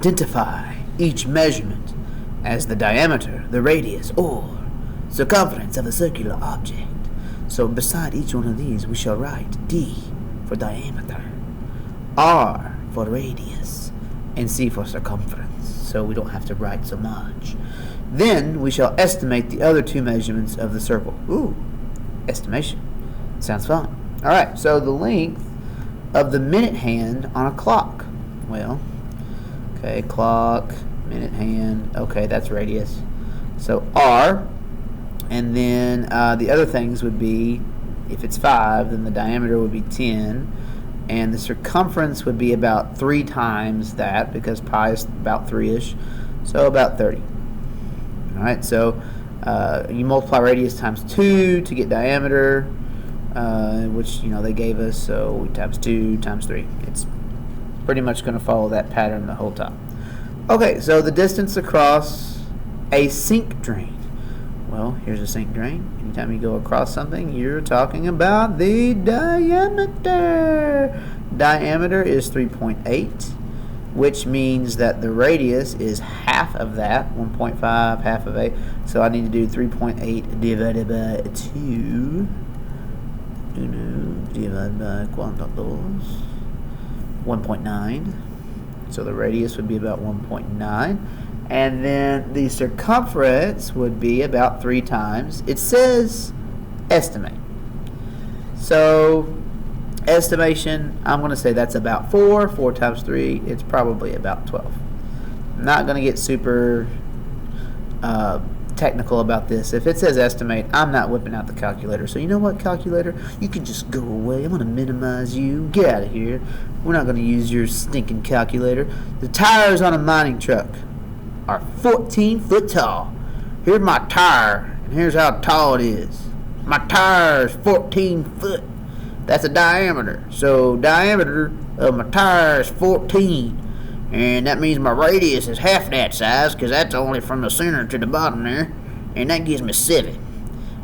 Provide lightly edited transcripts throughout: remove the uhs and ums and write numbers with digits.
identify each measurement as the diameter, the radius, or circumference of a circular object. So beside each one of these, we shall write D for diameter, R for radius, and C for circumference, so we don't have to write so much. Then we shall estimate the other two measurements of the circle. Ooh, estimation. Sounds fun. Alright, so the length of the minute hand on a clock. Well, okay, clock, minute hand, okay, that's radius. So R, and then the other things would be, if it's 5, then the diameter would be 10, and the circumference would be about 3 times that, because pi is about 3-ish, so about 30. Alright, so you multiply radius times 2 to get diameter, which, you know, they gave us, so we times 2 times 3. It's pretty much going to follow that pattern the whole time. Okay, so the distance across a sink drain. Well, here's a sink drain. Anytime you go across something, you're talking about the diameter. Diameter is 3.8, which means that the radius is half of that, 1.5, half of 8. So I need to do 3.8 divided by 2. Divided by quantos? 1.9. So the radius would be about 1.9. And then the circumference would be about 3 times. It says estimate. So estimation, I'm going to say that's about 4. 4 times 3, it's probably about 12. I'm not going to get super technical about this. If it says estimate, I'm not whipping out the calculator. So you know what, calculator? You can just go away. I'm going to minimize you. Get out of here. We're not going to use your stinking calculator. The tires on a mining truck are 14 foot tall. Here's my tire, and here's how tall it is. My tire is 14 foot. That's a diameter. So diameter of my tire is 14. And that means my radius is half that size, because that's only from the center to the bottom there. And that gives me 7.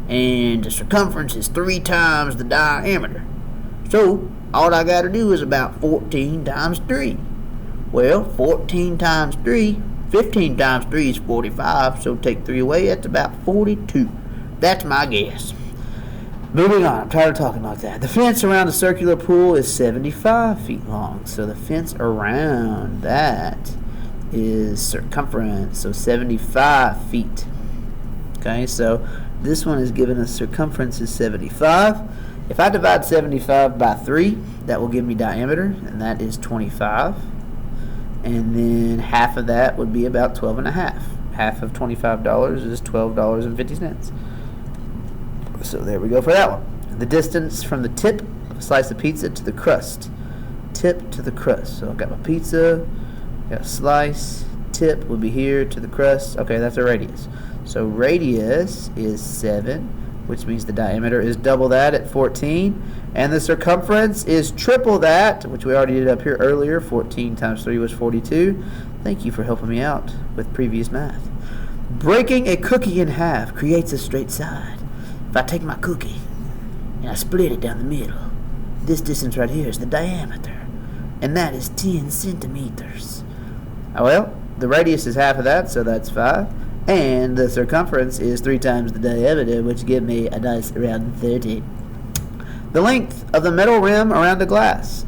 And the circumference is 3 times the diameter. So all I got to do is about 14 times 3. Well, 14 times 3, 15 times 3 is 45. So take 3 away, that's about 42. That's my guess. Moving on, I'm tired of talking like that. The fence around the circular pool is 75 feet long. So the fence around that is circumference, so 75 feet. Okay, so this one is given a circumference is 75. If I divide 75 by 3, that will give me diameter, and that is 25. And then half of that would be about 12 and a half. Half of $25 is $12.50. So there we go for that one. The distance from the tip of a slice of pizza to the crust. Tip to the crust. So I've got my pizza, got a slice, tip would be here to the crust. Okay, that's a radius. So radius is 7, which means the diameter is double that at 14. And the circumference is triple that, which we already did up here earlier. 14 times 3 was 42. Thank you for helping me out with previous math. Breaking a cookie in half creates a straight side. If I take my cookie and I split it down the middle, this distance right here is the diameter, and that is 10 centimeters. Well, the radius is half of that, so that's 5, and the circumference is 3 times the diameter, which give me a nice round 30. The length of the metal rim around a glass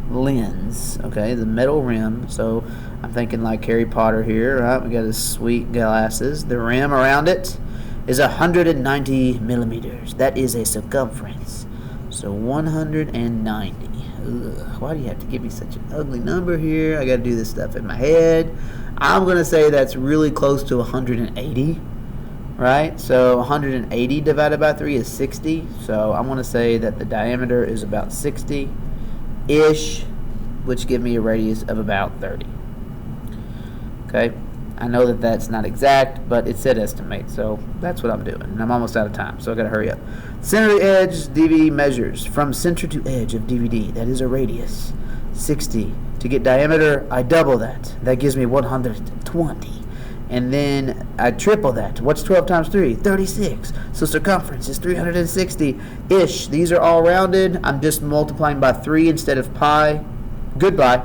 lens. Okay, the metal rim. So I'm thinking like Harry Potter here, right? We got his sweet glasses. The rim around it is 190 millimeters. That is a circumference. So 190. Ugh, why do you have to give me such an ugly number here? I got to do this stuff in my head. I'm going to say that's really close to 180, right? So 180 divided by 3 is 60. So I'm going to say that the diameter is about 60-ish, which give me a radius of about 30. Okay? I know that that's not exact, but it said estimate, so that's what I'm doing. And I'm almost out of time, so I gotta hurry up. Center of the edge DVD measures from center to edge of DVD. That is a radius, 60. To get diameter, I double that. That gives me 120. And then I triple that. What's 12 times 3? 36. So circumference is 360-ish. These are all rounded. I'm just multiplying by 3 instead of pi. Goodbye.